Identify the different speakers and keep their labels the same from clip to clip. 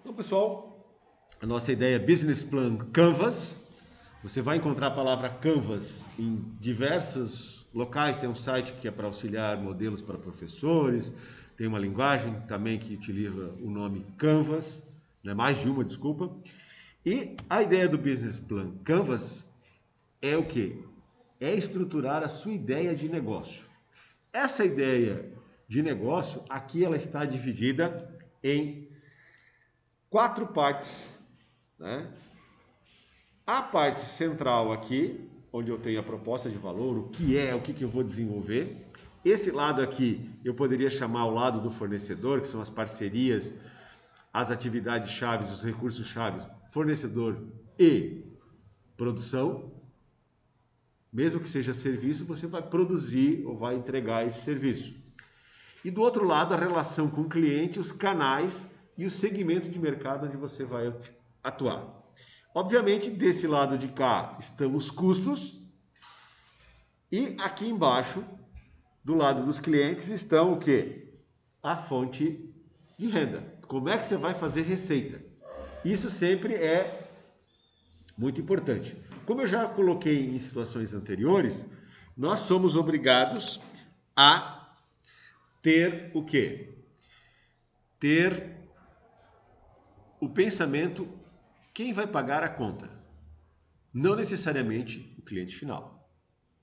Speaker 1: Então, pessoal, a nossa ideia é Business Plan Canvas. Você vai encontrar a palavra Canvas em diversos locais. Tem um site que é para auxiliar modelos para professores. Tem uma linguagem também que utiliza o nome Canvas, né? Mais de uma, desculpa. E a ideia do Business Plan Canvas é o quê? É estruturar a sua ideia de negócio. Essa ideia de negócio, aqui ela está dividida em quatro partes, né? A parte central aqui, onde eu tenho a proposta de valor, o que é, o que eu vou desenvolver. Esse lado aqui eu poderia chamar o lado do fornecedor, que são as parcerias, as atividades chaves, os recursos chaves, fornecedor e produção. Mesmo que seja serviço, você vai produzir ou vai entregar esse serviço. E do outro lado, a relação com o cliente, os canais e o segmento de mercado onde você vai atuar. Obviamente, desse lado de cá estão os custos e aqui embaixo, do lado dos clientes, estão o quê? A fonte de renda. Como é que você vai fazer receita? Isso sempre é muito importante. Como eu já coloquei em situações anteriores, nós somos obrigados a ter o quê? Ter o pensamento, quem vai pagar a conta? Não necessariamente o cliente final.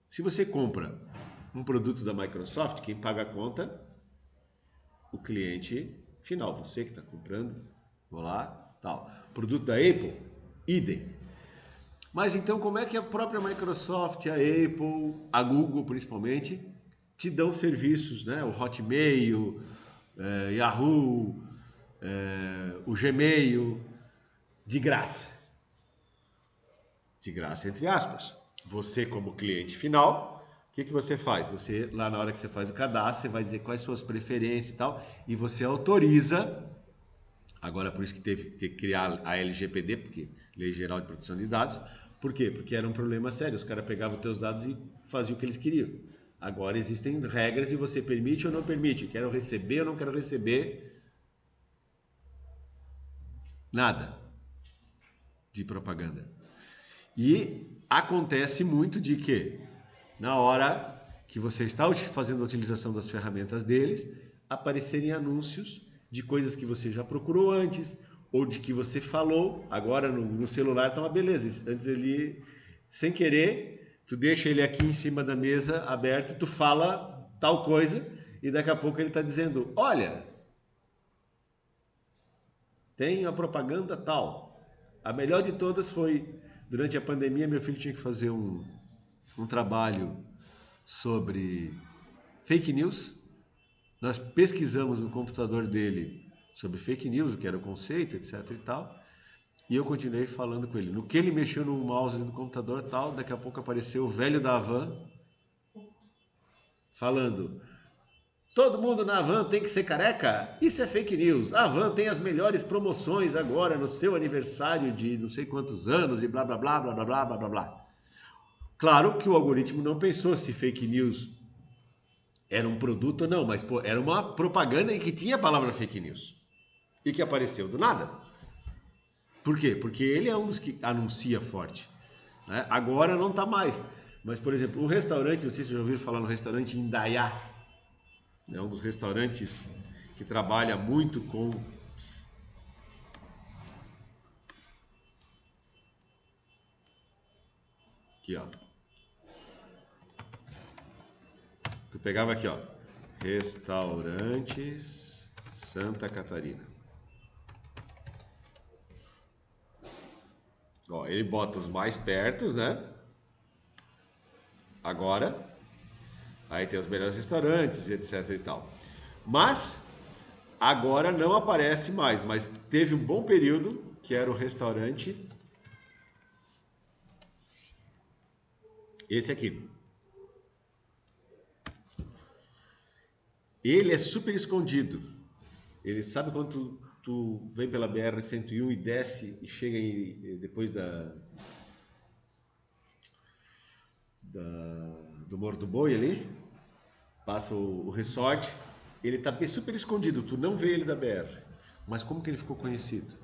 Speaker 1: Se você compra um produto da Microsoft, quem paga a conta? O cliente final, você que está comprando, vou lá, tal. Produto da Apple, idem. Mas então como é que a própria Microsoft, a Apple, a Google principalmente, te dão serviços, né? O Hotmail, Yahoo, o Gmail, de graça. De graça, entre aspas. Você, como cliente final, o que você faz? Você, lá na hora que você faz o cadastro, você vai dizer quais suas preferências e tal, e você autoriza. Agora, por isso que teve que criar a LGPD, porque Lei Geral de Proteção de Dados. Por quê? Porque era um problema sério. Os caras pegavam os teus dados e faziam o que eles queriam. Agora existem regras e você permite ou não permite. Quero receber ou não quero receber nada de propaganda. E acontece muito de que, na hora que você está fazendo a utilização das ferramentas deles, aparecerem anúncios de coisas que você já procurou antes, ou de que você falou, agora no celular tá uma beleza. Antes ele, sem querer, tu deixa ele aqui em cima da mesa aberto, tu fala tal coisa, e daqui a pouco ele está dizendo, olha, tem a propaganda tal. A melhor de todas foi, durante a pandemia, meu filho tinha que fazer um trabalho sobre fake news. Nós pesquisamos no computador dele sobre fake news, o que era o conceito, etc e tal. E eu continuei falando com ele. No que ele mexeu no mouse do computador tal, daqui a pouco apareceu o velho da Havan falando: todo mundo na Havan tem que ser careca? Isso é fake news. A Havan tem as melhores promoções agora no seu aniversário de não sei quantos anos e blá blá blá blá blá blá blá blá blá. Claro que o algoritmo não pensou se fake news era um produto ou não, mas pô, era uma propaganda em que tinha a palavra fake news e que apareceu do nada. Por quê? Porque ele é um dos que anuncia forte. Né? Agora não está mais. Mas, por exemplo, um restaurante, não sei se vocês já ouviram falar no restaurante Indaiá, é um dos restaurantes que trabalha muito com. Aqui, ó. Tu pegava aqui, ó. Restaurantes Santa Catarina. Ó, ele bota os mais pertos, né? Agora. Aí tem os melhores restaurantes, etc e tal. Mas agora não aparece mais, mas teve um bom período que era o restaurante esse aqui. Ele é super escondido. Ele sabe quando tu vem pela BR-101 e desce e chega depois do Morro do Boi ali, passa o resort, ele tá super escondido, tu não vê ele da BR. Mas como que ele ficou conhecido?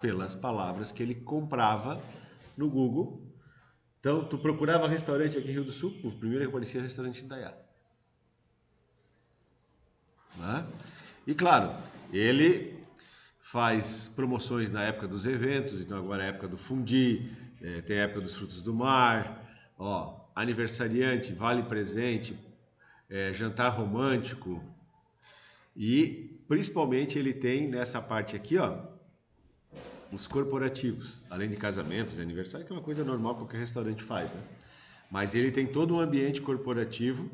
Speaker 1: Pelas palavras que ele comprava no Google. Então, tu procurava restaurante aqui em Rio do Sul, o primeiro que aparecia restaurante Indaiá. Né? E claro, ele faz promoções na época dos eventos, então agora é a época do fundi, tem a época dos frutos do mar, ó, aniversariante, vale presente, jantar romântico, e principalmente ele tem nessa parte aqui, ó, os corporativos, além de casamentos e aniversário, que é uma coisa normal que qualquer restaurante faz, né? Mas ele tem todo um ambiente corporativo,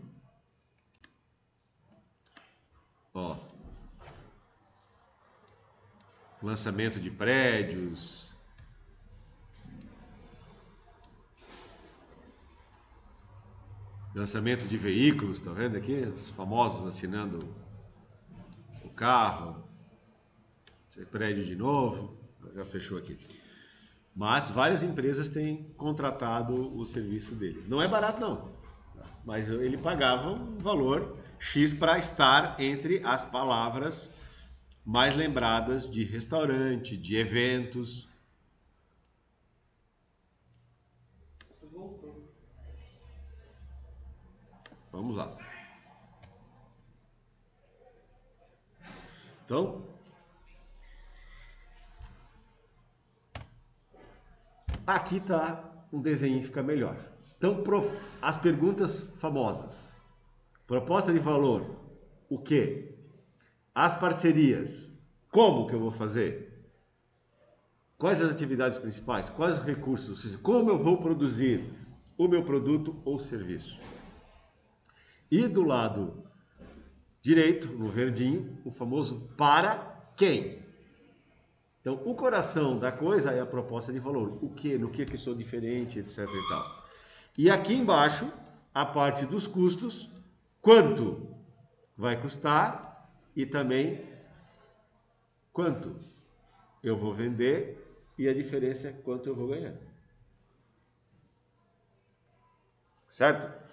Speaker 1: ó, lançamento de prédios, lançamento de veículos, tá vendo aqui? Os famosos assinando o carro, prédio de novo, já fechou aqui. Mas várias empresas têm contratado o serviço deles. Não é barato não, mas ele pagava um valor X para estar entre as palavras mais lembradas de restaurante, de eventos. Vamos lá. Então, aqui está um desenho que fica melhor. Então, as perguntas famosas. Proposta de valor, o quê? As parcerias, como que eu vou fazer? Quais as atividades principais? Quais os recursos? Ou seja, como eu vou produzir o meu produto ou serviço? E do lado direito, no verdinho, o famoso para quem? Então, o coração da coisa é a proposta de valor. O que? No que eu sou diferente, etc e tal. E aqui embaixo, a parte dos custos, quanto vai custar e também quanto eu vou vender e a diferença é quanto eu vou ganhar. Certo?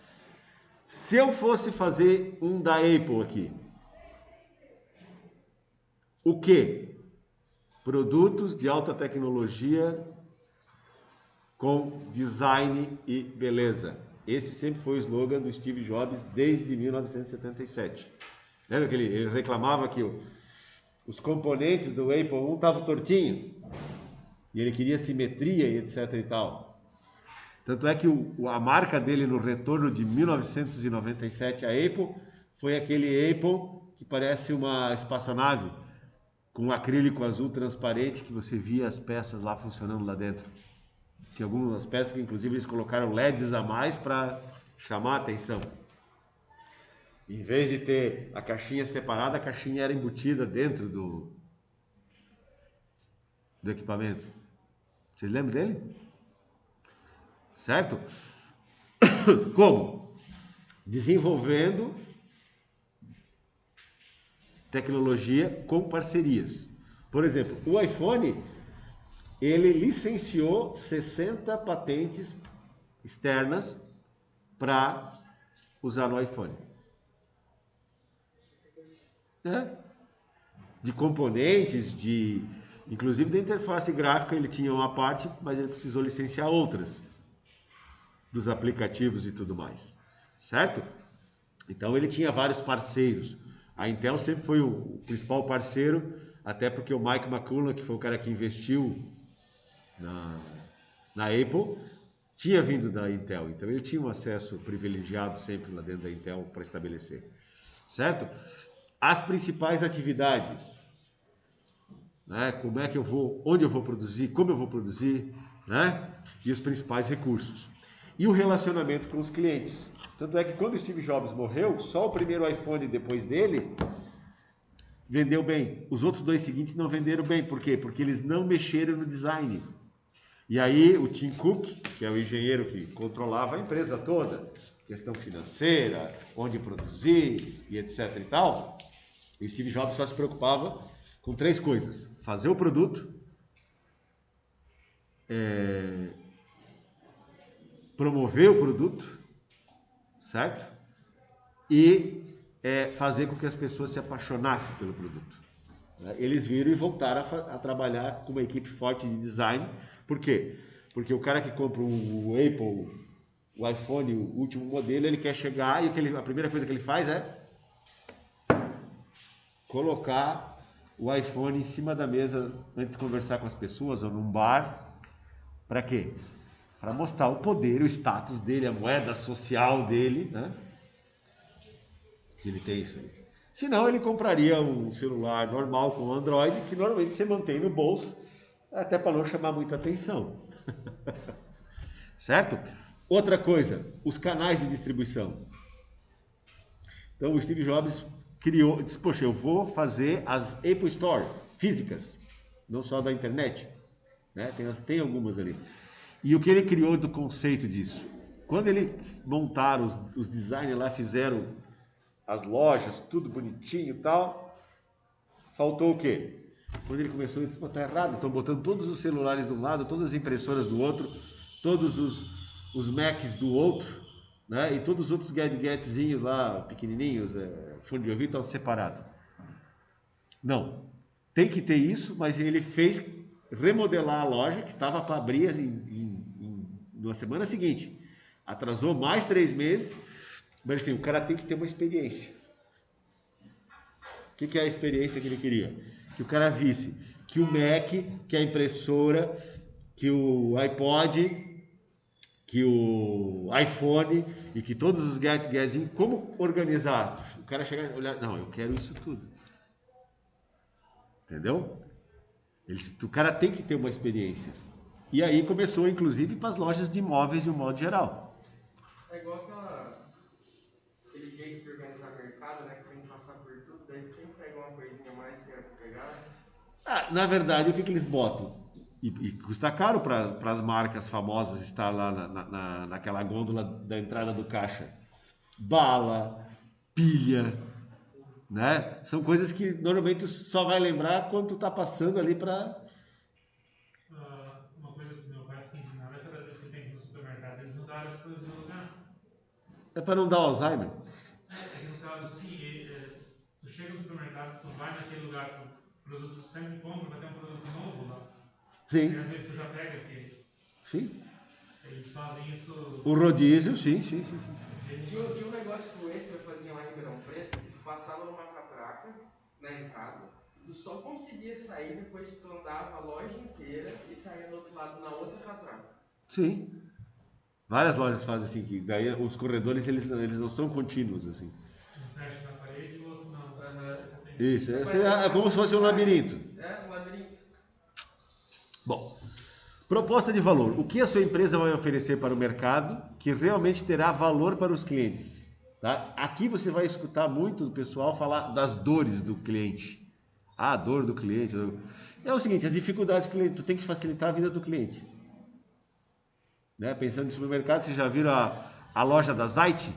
Speaker 1: Se eu fosse fazer um da Apple aqui, o que? Produtos de alta tecnologia com design e beleza. Esse sempre foi o slogan do Steve Jobs desde 1977. Lembra que ele reclamava que os componentes do Apple 1 estavam tortinhos e ele queria simetria e etc e tal. Tanto é que a marca dele no retorno de 1997 a Apple foi aquele Apple que parece uma espaçonave com um acrílico azul transparente que você via as peças lá funcionando lá dentro. Tinha algumas peças que inclusive eles colocaram LEDs a mais para chamar a atenção. Em vez de ter a caixinha separada, a caixinha era embutida dentro do equipamento. Vocês lembram dele? Certo? Como? Desenvolvendo tecnologia com parcerias. Por exemplo, o iPhone, ele licenciou 60 patentes externas para usar no iPhone. De componentes, inclusive da interface gráfica ele tinha uma parte, mas ele precisou licenciar outras, dos aplicativos e tudo mais, certo? Então ele tinha vários parceiros. A Intel sempre foi o principal parceiro, até porque o Mike McCulloch, que foi o cara que investiu na Apple, tinha vindo da Intel, então ele tinha um acesso privilegiado sempre lá dentro da Intel para estabelecer, certo? As principais atividades, né? Como é que eu vou, onde eu vou produzir, como eu vou produzir, né? E os principais recursos. E o relacionamento com os clientes. Tanto é que quando o Steve Jobs morreu, só o primeiro iPhone depois dele vendeu bem. Os outros dois seguintes não venderam bem. Por quê? Porque eles não mexeram no design. E aí o Tim Cook, que é o engenheiro que controlava a empresa toda, questão financeira, onde produzir e etc e tal, o Steve Jobs só se preocupava com três coisas: fazer o produto, promover o produto, certo? E fazer com que as pessoas se apaixonassem pelo produto. né? Eles viram e voltaram a trabalhar com uma equipe forte de design. Por quê? Porque o cara que compra o Apple, o iPhone, o último modelo, ele quer chegar e a primeira coisa que ele faz é colocar o iPhone em cima da mesa antes de conversar com as pessoas ou num bar. Para quê? Para mostrar o poder, o status dele, a moeda social dele, né? Ele tem isso aí. Senão ele compraria um celular normal com Android, que normalmente você mantém no bolso, até para não chamar muita atenção. Certo? Outra coisa, os canais de distribuição. Então o Steve Jobs criou, disse, poxa, eu vou fazer as Apple Store físicas, não só da internet, né? Tem algumas ali. E o que ele criou do conceito disso? Quando ele montaram, os designers lá fizeram as lojas, tudo bonitinho e tal, faltou o quê? Quando ele começou, ele disse, pô, tá errado, estão botando todos os celulares de um lado, todas as impressoras do outro, todos os Macs do outro, né? E todos os outros gadgetzinhos lá, pequenininhos, fone de ouvido, estão separados. Não, tem que ter isso, mas ele fez remodelar a loja, que estava para abrir na semana seguinte. Atrasou mais 3 meses, mas assim, o cara tem que ter uma experiência. O que é a experiência que ele queria? Que o cara visse que o Mac, que a impressora, que o iPod, que o iPhone e que todos os gadgets, como organizar? O cara chegar e olhar, não, eu quero isso tudo. Entendeu? O cara tem que ter uma experiência. E aí começou, inclusive, para as lojas de imóveis de um modo geral.
Speaker 2: É igual aquele jeito de organizar mercado, né? Que tem que passar por tudo, daí sempre pega uma coisinha a mais que é pra pegar.
Speaker 1: Na verdade, o que eles botam? E custa caro para as marcas famosas estar lá naquela gôndola da entrada do caixa. Bala, pilha, né? São coisas que normalmente tu só vai lembrar quando tu tá passando ali para...
Speaker 3: Uma coisa que meu pai fica indignado é cada vez que tem que ir no supermercado, eles mudaram as coisas do lugar.
Speaker 1: É para não dar Alzheimer.
Speaker 3: É que no caso, assim, tu chega no supermercado, tu vai naquele lugar que o produto sempre compra, vai ter um produto novo lá. E
Speaker 1: Sim,
Speaker 3: às vezes tu já pega aquele.
Speaker 1: sim.
Speaker 3: Eles fazem isso.
Speaker 1: O rodízio, sim, sim, sim, sim.
Speaker 2: Tinha um negócio que o Extra fazia lá em Ribeirão Preto, que tu passava numa catraca na entrada, e tu só conseguia sair depois que tu andava a loja inteira e saía do outro lado na outra catraca.
Speaker 1: Sim. Várias lojas fazem assim, que daí os corredores eles não são contínuos assim.
Speaker 3: Um fecha na parede e o outro não. Você tem.
Speaker 1: Isso, é como se fosse um labirinto.
Speaker 2: É, um labirinto.
Speaker 1: Bom, proposta de valor. O que a sua empresa vai oferecer para o mercado que realmente terá valor para os clientes? Tá? Aqui você vai escutar muito o pessoal falar das dores do cliente. Ah, a dor do cliente. É o seguinte, as dificuldades do cliente, tu tem que facilitar a vida do cliente. Né? Pensando em supermercado, vocês já viram a loja da Zait?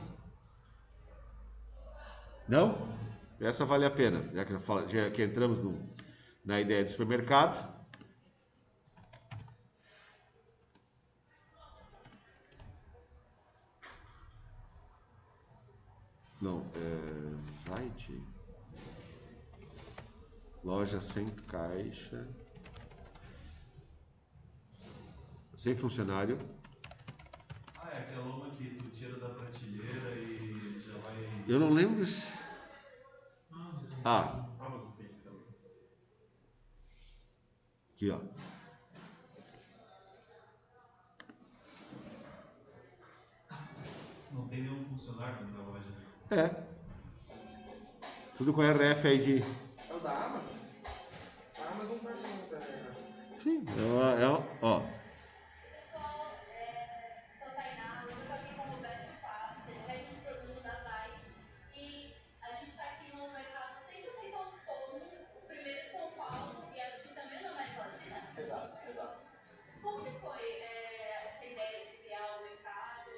Speaker 1: Não? Essa vale a pena, já que entramos na ideia de supermercado. Não, Zait. Loja sem caixa. Sem funcionário.
Speaker 4: Ah, é aquela uma que tu tira da prateleira e já vai.
Speaker 1: Eu não lembro desse. Ah,
Speaker 4: Amazon tem aquela.
Speaker 1: aqui ó.
Speaker 4: Não tem nenhum funcionário dentro da loja.
Speaker 1: É. Tudo com RFID.
Speaker 2: É o da Amazon? A Amazon tá junto também, né?
Speaker 1: Sim, ó.
Speaker 5: Sou Tainá, eu estou aqui com o Roberto Passi, head de produto da Zait, e a gente está aqui no mercado 100% autônomo, o primeiro em São Paulo e acho que também na América Latina.
Speaker 6: Exato, exato.
Speaker 5: Como que foi essa ideia de criar o mercado?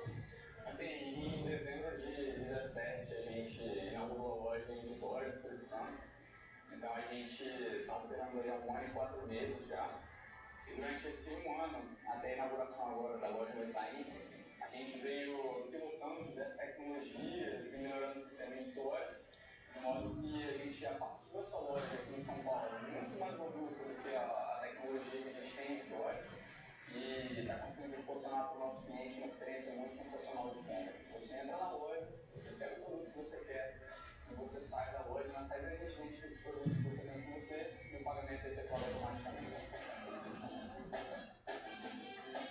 Speaker 6: Assim, em dezembro de 17 a gente inaugurou a loja em Vitória, Espírito Santo. Então a gente está operando aí há 1 ano e 4 meses já. E durante esse 1 ano, até a inauguração agora da loja no Itaim, a gente veio pilotando diversas tecnologias e melhorando o sistema em Vitória. de modo que a gente apartou essa loja aqui em São Paulo muito mais robusta do que a tecnologia que a gente tem aqui hoje e está conseguindo proporcionar para o nosso cliente uma experiência muito sensacional de compra. Você entra na loja, você pega o produto que você quer e você sai da loja, na saída a gente identifica os produtos que você tem com você e o pagamento é efetuado automaticamente.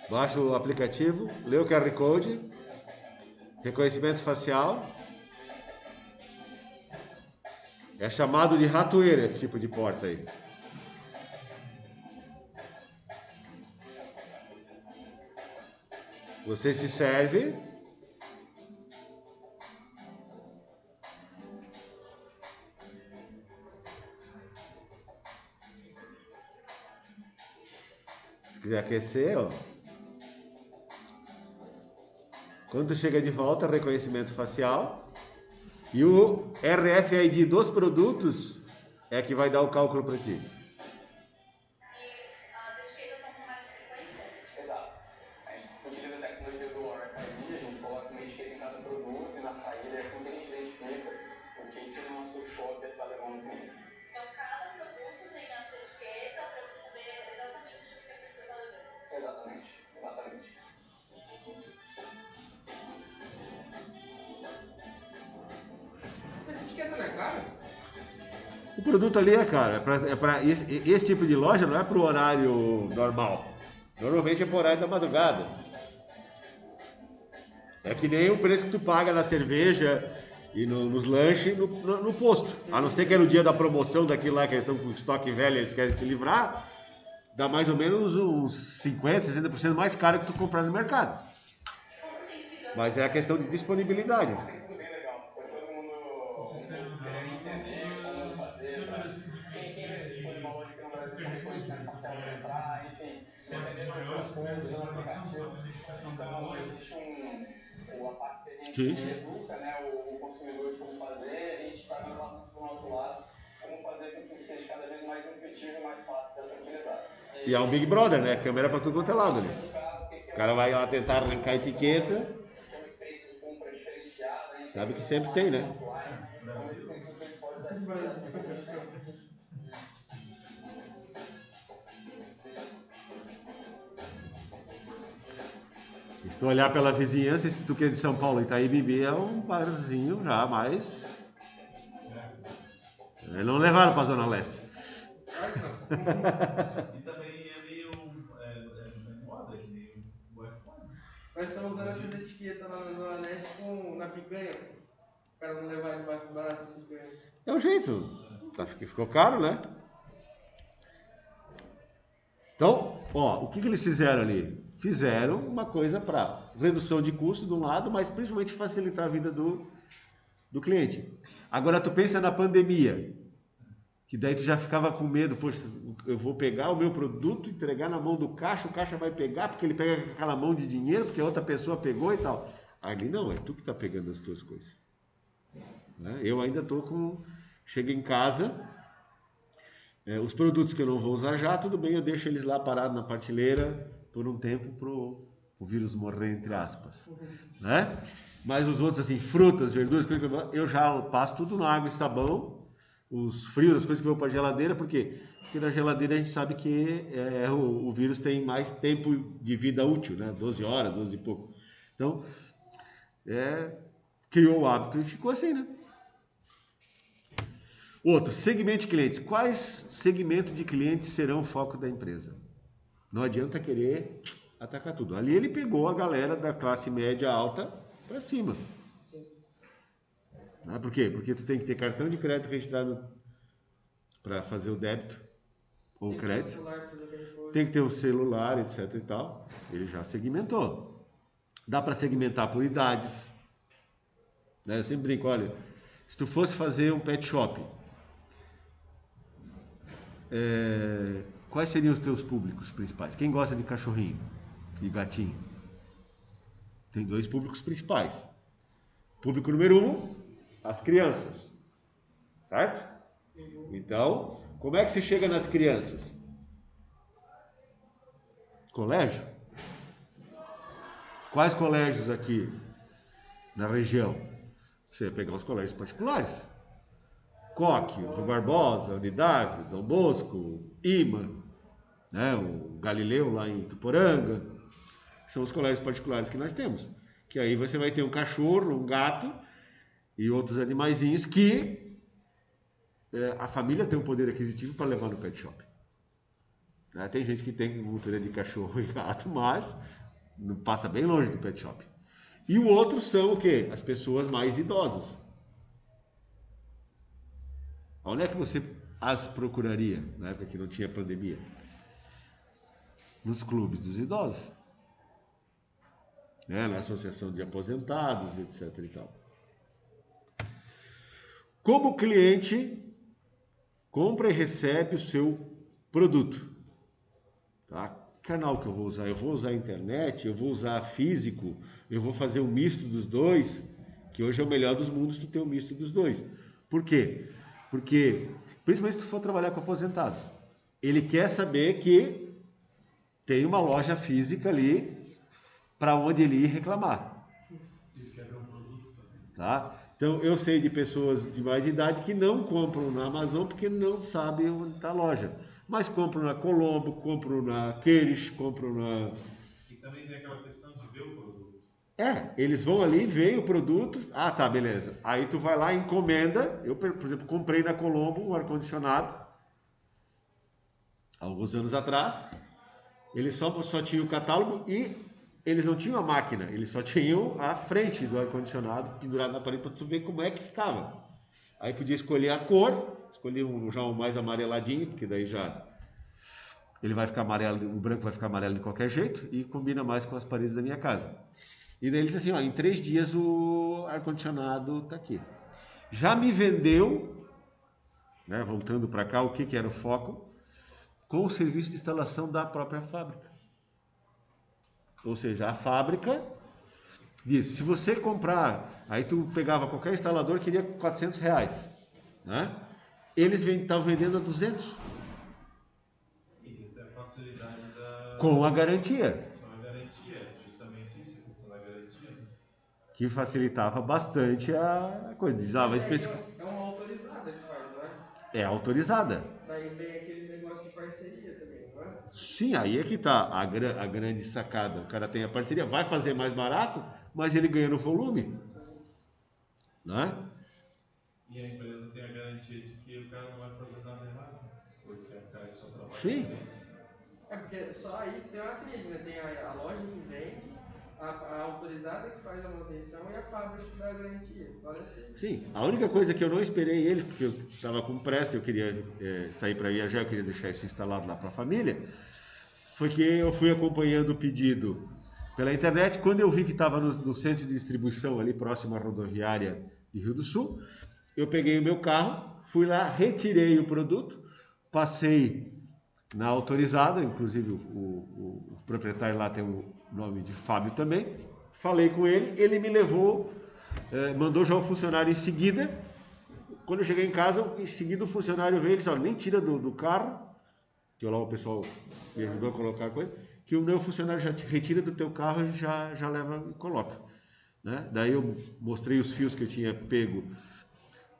Speaker 1: Baixa o aplicativo, lê o QR Code, reconhecimento facial. É chamado de ratoeira esse tipo de porta aí. Você se serve. Se quiser aquecer, ó. Quando chega de volta, reconhecimento facial. E o RFID dos produtos é que vai dar o cálculo para ti.
Speaker 5: As etiquetas são com mais frequência?
Speaker 6: Exato. A gente utiliza a tecnologia do RFID, a gente coloca uma etiqueta em cada produto e na saída é assim que a gente identifica o que o nosso shopper está levando com ele.
Speaker 5: Então, cada produto tem a sua etiqueta para você saber exatamente o que a pessoa está levando.
Speaker 6: Exatamente, exatamente.
Speaker 2: Essa etiqueta não é cara?
Speaker 1: O produto ali é caro. Esse tipo de loja não é para o horário normal. Normalmente é para o horário da madrugada. É que nem o preço que tu paga na cerveja e nos lanches no posto. A não ser que é no dia da promoção daquilo lá que eles estão com estoque velho e eles querem se livrar, dá mais ou menos uns 50%, 60% mais caro que tu comprar no mercado. Mas é a questão de disponibilidade.
Speaker 6: Tem sido bem legal. Foi todo mundo querendo entender como fazer para quem dispõe de uma loja aqui no Brasil tem reconhecimento facial para entrar, enfim, dependendo de algumas coisas no aplicativo. Então, existe a parte que a gente educa, né, o consumidor de como fazer, a gente está dando bastante do nosso lado, como fazer com que seja cada vez mais intuitivo e mais fácil de ser utilizado.
Speaker 1: E é um Big Brother, né? Câmera para tudo quanto é lado ali. O cara vai lá tentar arrancar a etiqueta.
Speaker 6: Tem uma experiência de compra diferenciada, a gente
Speaker 1: Sabe que sempre tem, né? Se tu olhar pela vizinhança, se tu que é de São Paulo, Itaíbibi é um barzinho já mais... Eles não levaram para a Zona Leste.
Speaker 4: E também é meio moda, que nem o iPhone.
Speaker 2: Nós estamos usando essas etiquetas lá na Zona Leste na picanha. O cara não levar debaixo do braço a picanha.
Speaker 1: É o jeito. Ficou caro, né? Então, ó, o que eles fizeram ali? Fizeram uma coisa para redução de custo de um lado, mas principalmente facilitar a vida do cliente. Agora tu pensa na pandemia, que daí tu já ficava com medo, poxa, eu vou pegar o meu produto, entregar na mão do caixa, o caixa vai pegar, porque ele pega com aquela mão de dinheiro, porque a outra pessoa pegou e tal. Ali não, é tu que tá pegando as tuas coisas. Né? Eu ainda tô com... Chego em casa, os produtos que eu não vou usar já, tudo bem, eu deixo eles lá parados na prateleira por um tempo pro vírus morrer, entre aspas. Né? Mas os outros, assim, frutas, verduras, coisas que eu já passo tudo na água e sabão, os frios, as coisas que eu vou para a geladeira, por quê? Porque na geladeira a gente sabe que o vírus tem mais tempo de vida útil, né? 12 horas, 12 e pouco. Então, criou o hábito e ficou assim, né? Outro, segmento de clientes. Quais segmentos de clientes serão o foco da empresa? Não adianta querer atacar tudo. Ali ele pegou a galera da classe média alta para cima. Por quê? Porque tu tem que ter cartão de crédito registrado para fazer o débito ou crédito. Tem que ter o celular, etc e tal. Ele já segmentou. Dá para segmentar por idades. Eu sempre brinco, olha, se tu fosse fazer um pet shop, quais seriam os teus públicos principais? Quem gosta de cachorrinho e gatinho? Tem dois públicos principais. Público número 1, as crianças. Certo? Então, como é que se chega nas crianças? Colégio? Quais colégios aqui na região? Você vai pegar os colégios particulares. Coque, o Rui Barbosa, Unidade, Dom Bosco, IMA, né, o Galileu lá em Tuporanga, são os colégios particulares que nós temos. Que aí você vai ter um cachorro, um gato e outros animaizinhos que a família tem um poder aquisitivo para levar no pet shop. Tem gente que tem cultura de cachorro e gato, mas não passa bem longe do pet shop. E o outro são o quê? As pessoas mais idosas. Onde é que você as procuraria na época que não tinha pandemia? Nos clubes dos idosos, né? Na associação de aposentados, etc. e tal. Como o cliente compra e recebe o seu produto? Tá? Canal que eu vou usar? Eu vou usar a internet, eu vou usar físico, eu vou fazer um misto dos dois, que hoje é o melhor dos mundos tu ter um misto dos dois. Por quê? Porque, principalmente se tu for trabalhar com aposentado, ele quer saber que tem uma loja física ali para onde ele ir reclamar.
Speaker 4: Ele quer ver um produto também.
Speaker 1: Tá? Então, eu sei de pessoas de mais idade que não compram na Amazon porque não sabem onde está a loja. Mas compram na Colombo, compram na Queires, compram na...
Speaker 4: E também tem aquela questão de ver o produto.
Speaker 1: Eles vão ali, veem o produto, ah, tá, beleza. Aí tu vai lá, encomenda. Eu, por exemplo, comprei na Colombo um ar-condicionado, alguns anos atrás. Eles só tinham o catálogo e eles não tinham a máquina, eles só tinham a frente do ar-condicionado pendurado na parede para tu ver como é que ficava. Aí podia escolher a cor, escolhi já um mais amareladinho, porque daí já ele vai ficar amarelo, o branco vai ficar amarelo de qualquer jeito e combina mais com as paredes da minha casa. E daí ele disse assim, ó, em 3 dias o ar-condicionado tá aqui. Já me vendeu, né, voltando para cá, o que era o foco, com o serviço de instalação da própria fábrica. Ou seja, a fábrica diz, se você comprar, aí tu pegava qualquer instalador, queria R$400, né? Eles estavam vendendo a 200.
Speaker 4: E a facilidade da...
Speaker 1: Com a garantia.
Speaker 4: Com a garantia, justamente isso, a questão da garantia.
Speaker 1: Que facilitava bastante a coisa. Dizava
Speaker 2: É uma autorizada que faz, não é?
Speaker 1: É autorizada.
Speaker 2: Daí vem aquele negócio de parceria também, não é?
Speaker 1: Sim, aí é que tá a grande sacada. O cara tem a parceria, vai fazer mais barato, mas ele ganha no volume. Né?
Speaker 4: E a empresa tem a garantia de que o cara não vai fazer nada errado, porque é o cara que só trabalha
Speaker 1: Sim.
Speaker 4: com eles.
Speaker 2: É porque só aí tem uma trilha, né? Tem a loja que vende, a autorizada que faz a manutenção e a fábrica que dá a garantia. Só assim.
Speaker 1: Sim, a única coisa que eu não esperei eles, porque eu estava com pressa, eu queria sair para viajar, eu queria deixar isso instalado lá para a família, foi que eu fui acompanhando o pedido pela internet. Quando eu vi que estava no centro de distribuição ali próximo à rodoviária de Rio do Sul, eu peguei o meu carro, fui lá, retirei o produto, passei na autorizada, inclusive o proprietário lá tem o nome de Fábio também, falei com ele, ele me levou, mandou já o funcionário em seguida. Quando eu cheguei em casa, em seguida o funcionário veio e disse, olha, nem tira do carro, que lá o pessoal me ajudou a colocar a coisa, que o meu funcionário já te retira do teu carro e já leva e coloca. Né? Daí eu mostrei os fios que eu tinha pego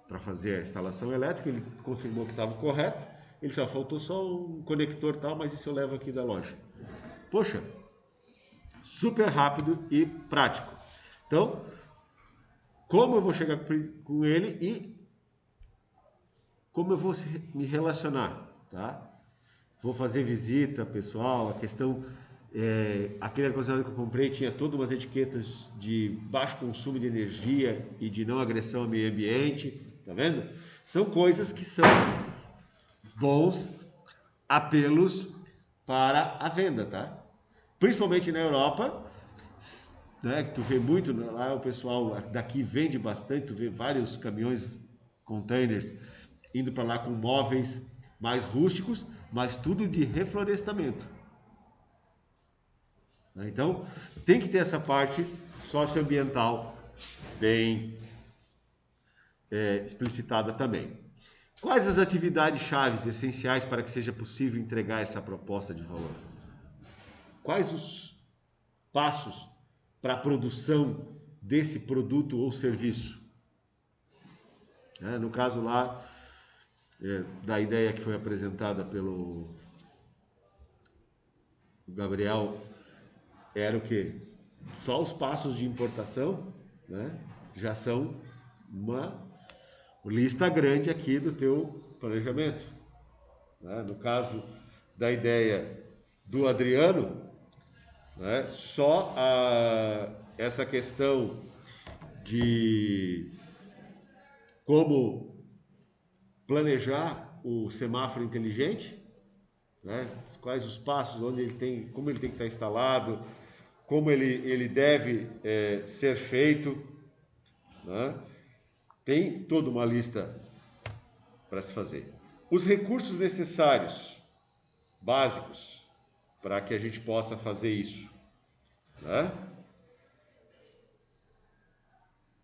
Speaker 1: para fazer a instalação elétrica, ele confirmou que estava correto, ele só faltou só um conector e tal, mas isso eu levo aqui da loja. Poxa, super rápido e prático. Então, como eu vou chegar com ele e como eu vou me relacionar, tá? Vou fazer visita pessoal, a questão, aquele ar-condicionado que eu comprei tinha todas umas etiquetas de baixo consumo de energia e de não agressão ao meio ambiente, tá vendo? São coisas que são bons apelos para a venda, tá? Principalmente na Europa, né, que tu vê muito, lá o pessoal daqui vende bastante, tu vê vários caminhões, containers, indo para lá com móveis mais rústicos, mas tudo de reflorestamento. Então, tem que ter essa parte socioambiental bem explicitada também. Quais as atividades chaves essenciais para que seja possível entregar essa proposta de valor? Quais os passos para a produção desse produto ou serviço? No caso lá, da ideia que foi apresentada pelo Gabriel, era o quê? Só os passos de importação, né, já são uma lista grande aqui do teu planejamento. Né? No caso da ideia do Adriano, né, só essa questão de como planejar o semáforo inteligente, né, quais os passos, onde ele tem, como ele tem que estar instalado, como ele deve ser feito, né? Tem toda uma lista para se fazer. Os recursos necessários, básicos, para que a gente possa fazer isso, né?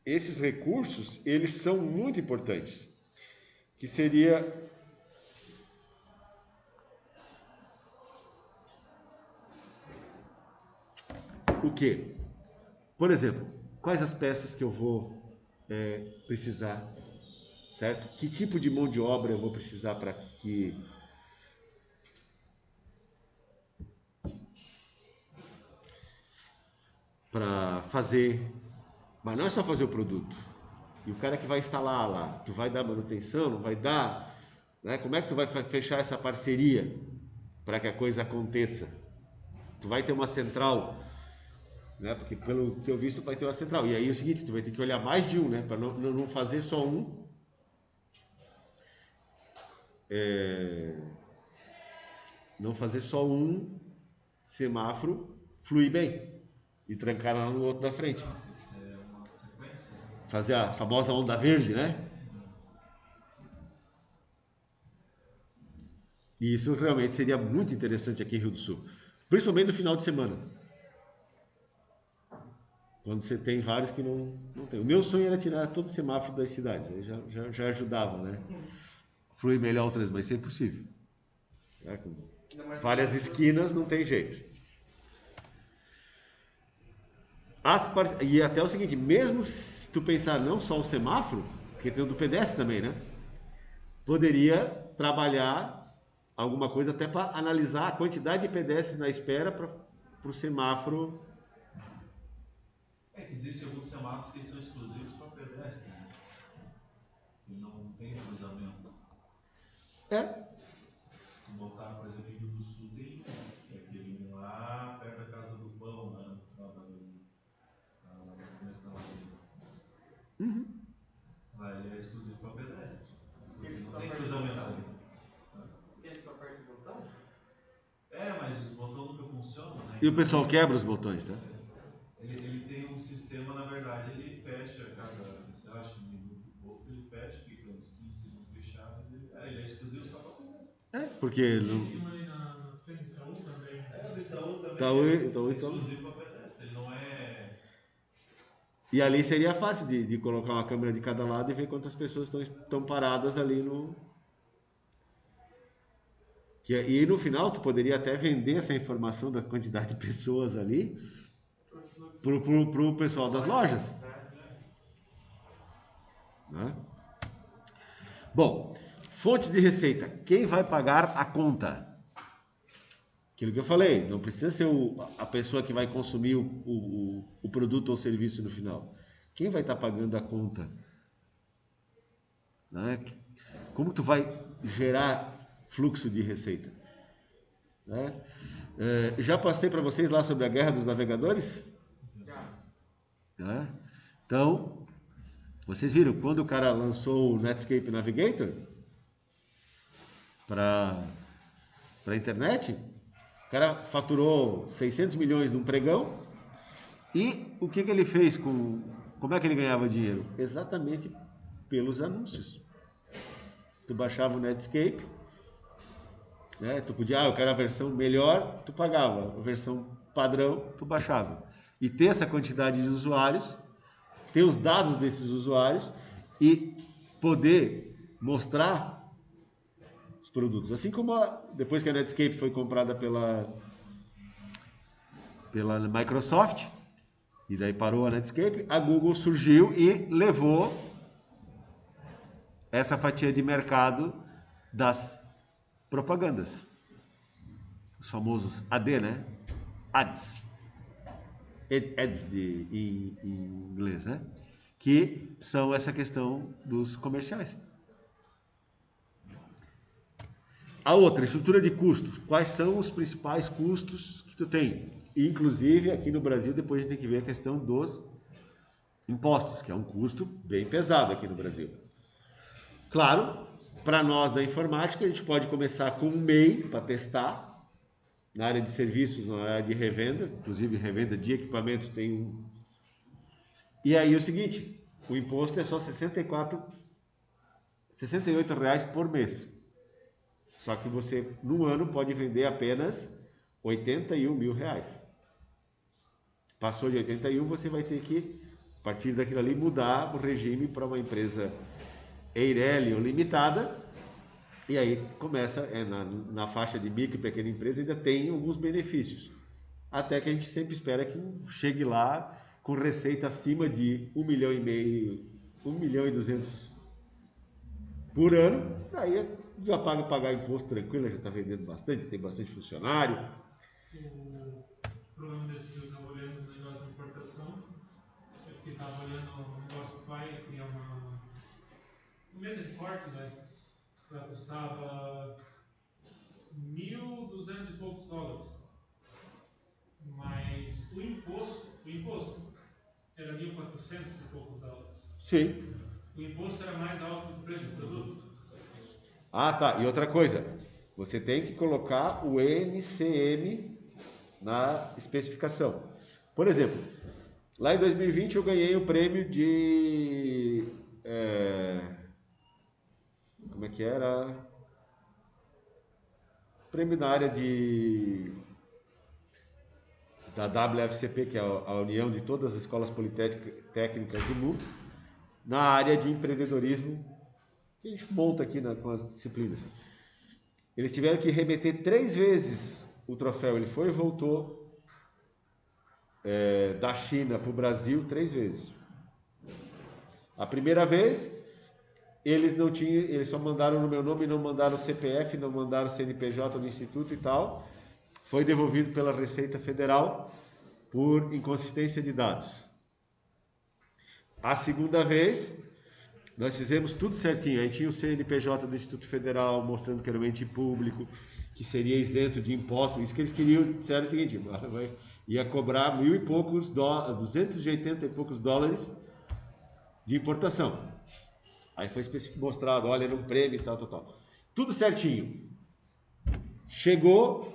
Speaker 1: Esses recursos, eles são muito importantes, que seria o quê? Por exemplo, quais as peças que eu vou precisar, certo? Que tipo de mão de obra eu vou precisar para fazer, mas não é só fazer o produto. E o cara que vai instalar lá, tu vai dar manutenção, não vai dar, né? Como é que tu vai fechar essa parceria para que a coisa aconteça? Tu vai ter uma central, né? Porque pelo que eu visto vai ter uma central. E aí é o seguinte, tu vai ter que olhar mais de um, né? Para não fazer só um. Não fazer só um semáforo fluir bem e trancar lá no outro da frente.
Speaker 4: Isso é uma sequência.
Speaker 1: Fazer a famosa onda verde, né? E isso realmente seria muito interessante aqui em Rio do Sul, principalmente no final de semana, quando você tem vários que não tem. O meu sonho era tirar todo o semáforo das cidades, aí já ajudava, né? Fluir melhor o trânsito, mas isso é impossível. Né? Com várias esquinas não tem jeito. E até o seguinte, mesmo se tu pensar não só o semáforo, porque tem o do pedestre também, né? Poderia trabalhar alguma coisa até para analisar a quantidade de pedestres na espera para o semáforo.
Speaker 4: Existem alguns semáforos que são exclusivos para pedestre, né? E não tem cruzamento. Se tu botar, por exemplo, em Rio do Sul tem que é aquele lá perto da Casa do Pão, né? No final no começo da ladeira. Lá ele é exclusivo para pedestre. Não tem cruzamento ali.
Speaker 2: Aquele que aperta o botão?
Speaker 4: Mas os botões nunca funcionam, né?
Speaker 1: E o pessoal quebra os botões, tá?
Speaker 4: Ele tem um sistema, na verdade, ele fecha cada, sei lá, acho que um minuto e pouco, ele fecha, fica uns 15 segundos fechado, ele é exclusivo só para pedestre.
Speaker 1: Porque
Speaker 3: Tem
Speaker 1: não.
Speaker 3: uma aí na frente do Itaú também.
Speaker 4: O Itaú também
Speaker 1: Itaú,
Speaker 4: é exclusivo para pedestre, ele não é...
Speaker 1: E ali seria fácil de colocar uma câmera de cada lado e ver quantas pessoas estão paradas ali no. E no final tu poderia até vender essa informação da quantidade de pessoas ali pro pessoal das lojas. Né? Bom, fontes de receita. Quem vai pagar a conta? Aquilo que eu falei, não precisa ser a pessoa que vai consumir o produto ou serviço no final. Quem vai estar pagando a conta? Né? Como tu vai gerar fluxo de receita? Né? Já passei para vocês lá sobre a guerra dos navegadores? Né? Então, vocês viram, quando o cara lançou o Netscape Navigator para a internet, o cara faturou 600 milhões num pregão. E o que ele fez como é que ele ganhava dinheiro? Exatamente pelos anúncios. Tu baixava o Netscape, né? Tu podia, eu quero a versão melhor, tu pagava. A versão padrão, tu baixava. E ter essa quantidade de usuários, ter os dados desses usuários e poder mostrar os produtos. Assim como depois que a Netscape foi comprada pela Microsoft, e daí parou a Netscape, a Google surgiu e levou essa fatia de mercado das propagandas. Os famosos AD, né? Ads. Ads em inglês, né? Que são essa questão dos comerciais. A outra, estrutura de custos. Quais são os principais custos que tu tem? Inclusive, aqui no Brasil, depois a gente tem que ver a questão dos impostos, que é um custo bem pesado aqui no Brasil. Claro, para nós da informática, a gente pode começar com um MEI para testar. Na área de serviços, na área de revenda, inclusive revenda de equipamentos tem um. E aí é o seguinte, o imposto é só R$ 68 por mês. Só que você, no ano, pode vender apenas R$81 mil. Passou de 81, você vai ter que, a partir daquilo ali, mudar o regime para uma empresa Eireli ou limitada. E aí começa, na faixa de micro e pequena empresa, ainda tem alguns benefícios. Até que a gente sempre espera que chegue lá com receita acima de 1,5 milhão, 1.200.000 por ano. Aí já pagar imposto tranquilo, já está vendendo bastante, tem bastante funcionário.
Speaker 3: O problema desse que eu estava olhando no negócio de importação é que estava olhando o negócio do pai, que é uma mesa de corte, né? Ela custava $1.200 e poucos. Mas o imposto era $1.400 e poucos.
Speaker 1: Sim.
Speaker 3: O imposto era mais alto do preço do produto.
Speaker 1: Ah, tá. E outra coisa, você tem que colocar o NCM na especificação. Por exemplo, lá em 2020 eu ganhei o prêmio de... como é que era? Prêmio na área da WFCP, que é a união de todas as escolas politécnicas do mundo, na área de empreendedorismo, que a gente monta aqui com as disciplinas. Eles tiveram que remeter 3 vezes o troféu, ele foi e voltou da China para o Brasil 3 vezes. A primeira vez, eles só mandaram no meu nome, não mandaram CPF, não mandaram CNPJ no instituto e tal. Foi devolvido pela Receita Federal por inconsistência de dados. A segunda vez, nós fizemos tudo certinho. Aí tinha o CNPJ do Instituto Federal mostrando que era um ente público, que seria isento de impostos. Isso que eles queriam, disseram o seguinte, ia cobrar 1.000 e poucos, 280 e poucos dólares de importação. Aí foi mostrado, olha, era um prêmio e tal. Tudo certinho. Chegou,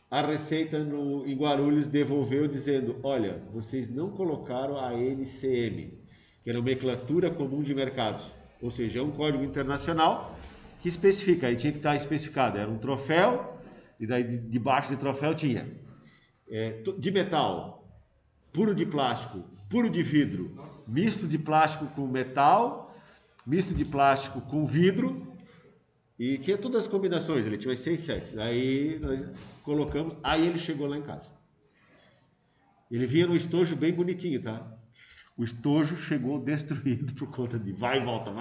Speaker 1: a Receita em Guarulhos devolveu dizendo, olha, vocês não colocaram a NCM, que é a Nomenclatura Comum de Mercados. Ou seja, é um código internacional que especifica, aí tinha que estar especificado, era um troféu, e daí debaixo do troféu tinha de metal, puro de plástico, puro de vidro, misto de plástico com metal, misto de plástico com vidro, e tinha todas as combinações, ele tinha umas 6, 7. Aí nós colocamos, aí ele chegou lá em casa. Ele vinha no estojo bem bonitinho, tá? O estojo chegou destruído por conta de vai e volta.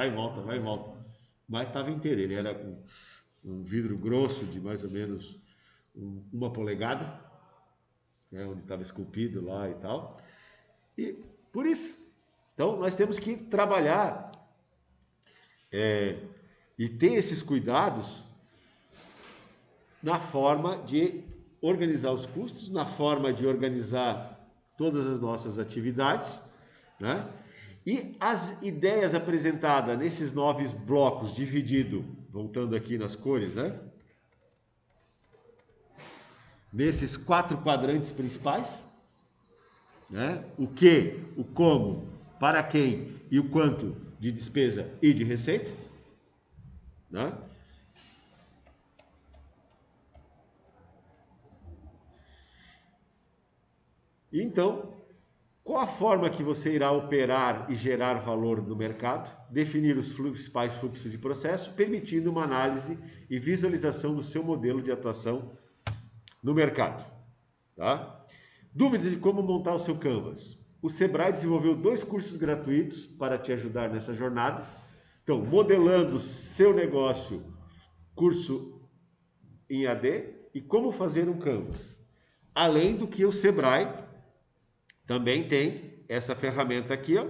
Speaker 1: Mas estava inteiro, ele era com um vidro grosso de mais ou menos 1 polegada, né, onde estava esculpido lá e tal. E por isso, então nós temos que trabalhar e ter esses cuidados na forma de organizar os custos, na forma de organizar todas as nossas atividades, né? E as ideias apresentadas nesses 9 blocos, dividido, voltando aqui nas cores, né? Nesses 4 quadrantes principais, né? O que, o como, para quem e o quanto de despesa e de receita, né? Então, qual a forma que você irá operar e gerar valor no mercado? Definir os principais fluxos de processo, permitindo uma análise e visualização do seu modelo de atuação no mercado. Tá? Dúvidas de como montar o seu Canvas? O Sebrae desenvolveu 2 cursos gratuitos para te ajudar nessa jornada. Então, modelando seu negócio curso em AD e como fazer um Canvas. Além do que o Sebrae também tem essa ferramenta aqui, ó,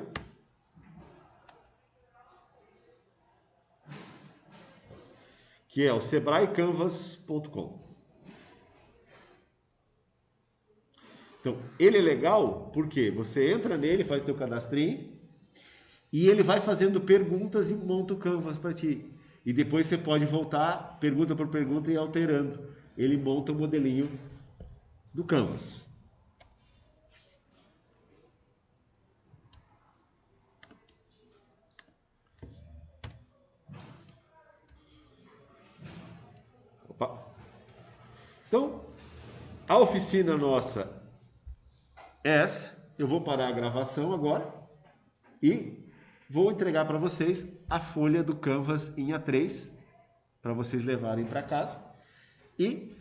Speaker 1: que é o sebraecanvas.com. Então, ele é legal porque você entra nele, faz o teu cadastrinho e ele vai fazendo perguntas e monta o Canvas para ti. E depois você pode voltar, pergunta por pergunta, e ir alterando. Ele monta o modelinho do Canvas. Opa. Então, a oficina nossa é essa. Eu vou parar a gravação agora e vou entregar para vocês a folha do Canvas em A3 para vocês levarem para casa. E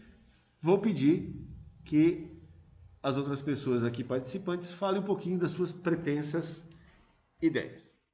Speaker 1: vou pedir que as outras pessoas aqui participantes falem um pouquinho das suas pretensas ideias.